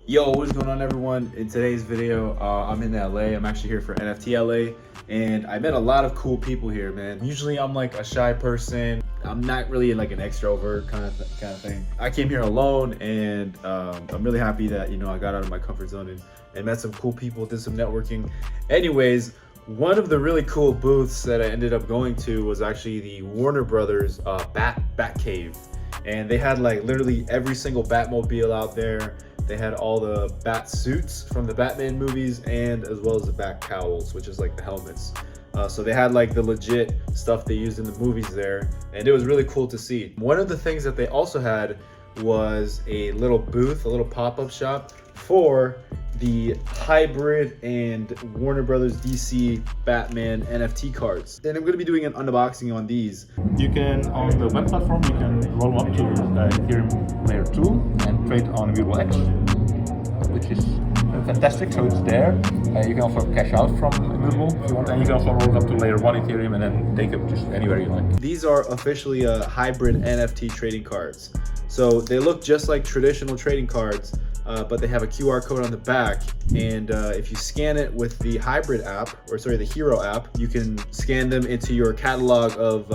Yo, what's going on, everyone? In today's video, I'm in LA. I'm actually here for NFT LA, and I met a lot of cool people here, man. Usually I'm like a shy person. I'm not really like an extrovert kind of thing. I came here alone, and I'm really happy that, you know, I got out of my comfort zone and met some cool people, did some networking. Anyways, one of the really cool booths that I ended up going to was actually the Warner Brothers Bat Cave. And they had like literally every single Batmobile out there. They had all the bat suits from the Batman movies, and as well as the bat cowls, which is like the helmets. So they had like the legit stuff they used in the movies there, and it was really cool to see. One of the things that they also had was a little booth, a little pop-up shop for the hybrid and Warner Brothers DC Batman NFT cards. And I'm gonna be doing an unboxing on these. You can, on the web platform, you can roll up to Ethereum layer 2 and trade on Virtual X, which is fantastic. So it's there. You can also cash out from Virtual if you want, and you can also roll up to layer 1 Ethereum and then take it just anywhere you like. These are officially hybrid NFT trading cards. So they look just like traditional trading cards, but they have a QR code on the back, and if you scan it with the hybrid app, or sorry, the HIRO app, you can scan them into your catalog of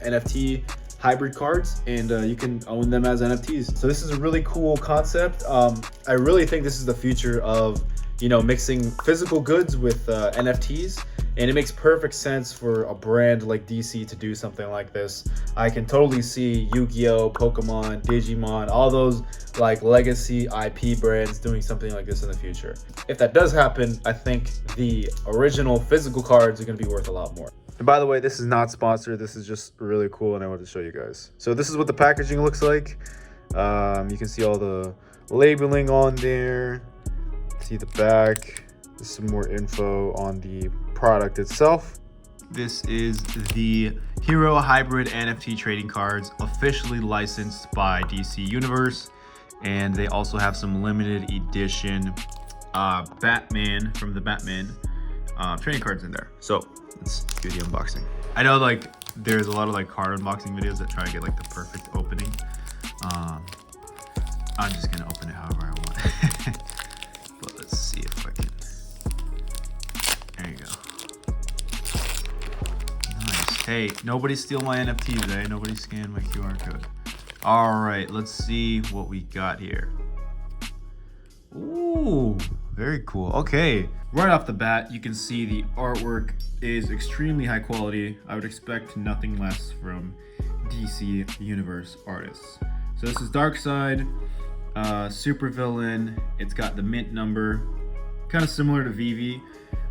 NFT hybrid cards, and you can own them as NFTs. So this is a really cool concept. I really think this is the future of, you know, mixing physical goods with NFTs, and it makes perfect sense for a brand like DC to do something like this. I can totally see Yu-Gi-Oh, Pokemon, Digimon, all those like legacy IP brands doing something like this in the future. If that does happen, I think the original physical cards are gonna be worth a lot more. And by the way, this is not sponsored. This is just really cool, and I wanted to show you guys. So this is what the packaging looks like. You can see all the labeling on there. See the back. There's some more info on the product itself. This is the HIRO Hybrid NFT trading cards, officially licensed by DC Universe, and they also have some limited edition Batman from the Batman trading cards in there. So let's do the unboxing. I know like there's a lot of like card unboxing videos that try to get like the perfect opening. I'm just gonna open it however I want. But let's see if I can. There you go. Nice. Hey, nobody steal my NFT today. Nobody scan my QR code. All right, let's see what we got here. Ooh, very cool. Okay, right off the bat, you can see the artwork is extremely high quality. I would expect nothing less from DC Universe artists. So this is Darkseid, supervillain. It's got the mint number, kind of similar to Vivi,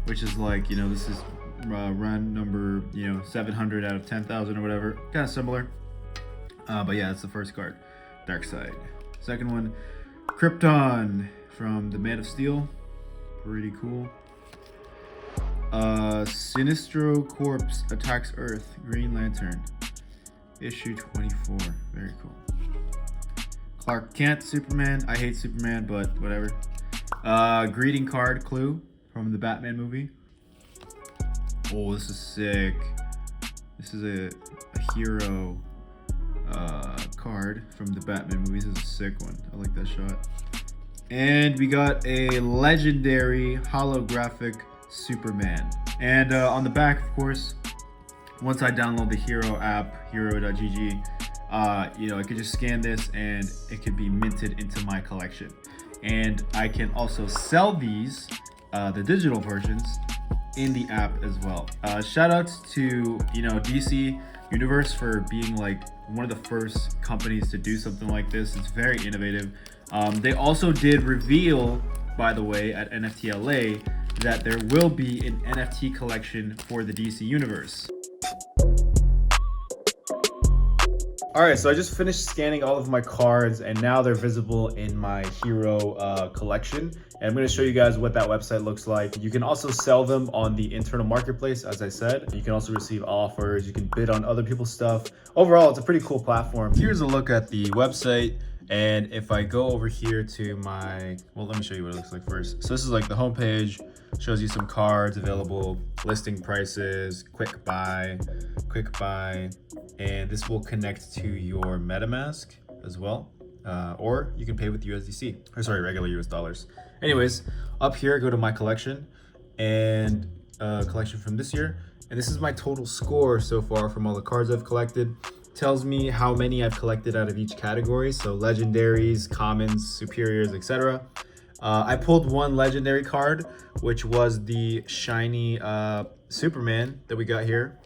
which is like, you know, this is run number, you know, 700 out of 10,000 or whatever, kind of similar. But yeah, that's the first card, Darkseid. Second one, Krypton from the Man of Steel, pretty cool. Sinestro Corpse attacks Earth, Green Lantern, issue 24, very cool. Clark Kent, Superman. I hate Superman, but whatever. Greeting card, Clue from the Batman movie. Oh, this is sick. This is a HIRO card from the Batman movies. This is a sick one. I like that shot. And we got a legendary holographic Superman. And on the back, of course, once I download the HIRO app, hero.gg, you know, I could just scan this and it could be minted into my collection. And I can also sell these, the digital versions, in the app as well. Shout outs to, you know, DC Universe for being like one of the first companies to do something like this. It's very innovative. They also did reveal, by the way, at NFT LA, that there will be an NFT collection for the DC Universe. All right, so I just finished scanning all of my cards, and now they're visible in my HIRO collection. And I'm going to show you guys what that website looks like. You can also sell them on the internal marketplace, as I said. You can also receive offers. You can bid on other people's stuff. Overall, it's a pretty cool platform. Here's a look at the website. And if I go over here to my, well, let me show you what it looks like first. So this is like the homepage, shows you some cards available, listing prices, quick buy, and this will connect to your MetaMask as well. or you can pay with USDC, or sorry, regular US dollars. Anyways, up here, go to my collection and collection from this year. And this is my total score so far from all the cards I've collected. Tells me how many I've collected out of each category. So legendaries, commons, superiors, etc. I pulled one legendary card, which was the shiny Superman that we got here.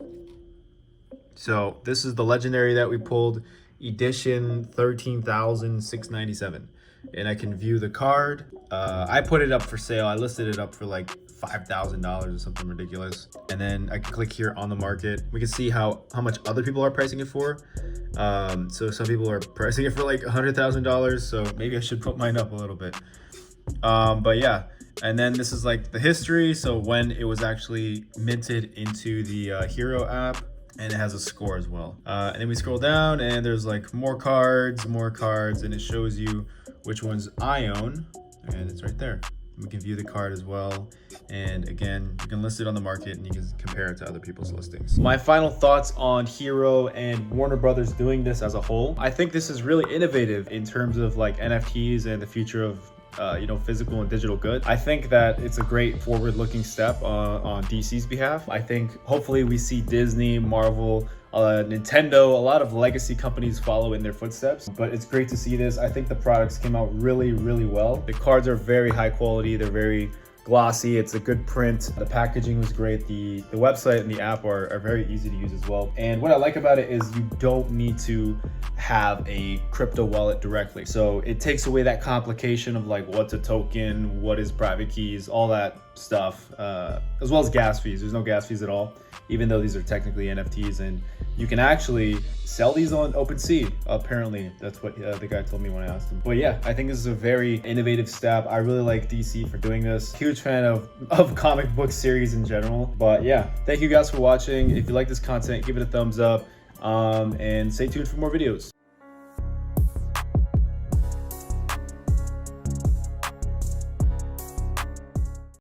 So this is the legendary that we pulled, edition 13,697. And I can view the card. I put it up for sale. I listed it up for like $5,000 or something ridiculous. And then I can click here on the market. We can see how much other people are pricing it for. So some people are pricing it for like $100,000. So maybe I should put mine up a little bit. But yeah, and then this is like the history. So when it was actually minted into the HIRO app, and it has a score as well. And then we scroll down and there's like more cards, and it shows you which ones I own, and it's right there. We can view the card as well. And again, you can list it on the market and you can compare it to other people's listings. My final thoughts on HIRO and Warner Brothers doing this as a whole. I think this is really innovative in terms of like NFTs and the future of physical and digital goods. I think that it's a great forward-looking step on DC's behalf. I think hopefully we see Disney, Marvel, Nintendo, a lot of legacy companies follow in their footsteps, but it's great to see this. I think the products came out really, really well. The cards are very high quality. They're very glossy. It's a good print. The packaging was great. The website and the app are very easy to use as well. And what I like about it is you don't need to have a crypto wallet directly. So it takes away that complication of like what's a token, what is private keys, all that stuff, as well as gas fees. There's no gas fees at all, even though these are technically NFTs, and you can actually sell these on OpenSea. Apparently, that's what the guy told me when I asked him. But yeah, I think this is a very innovative step. I really like DC for doing this. Huge fan of comic book series in general. But yeah, thank you guys for watching. If you like this content, give it a thumbs up, and stay tuned for more videos.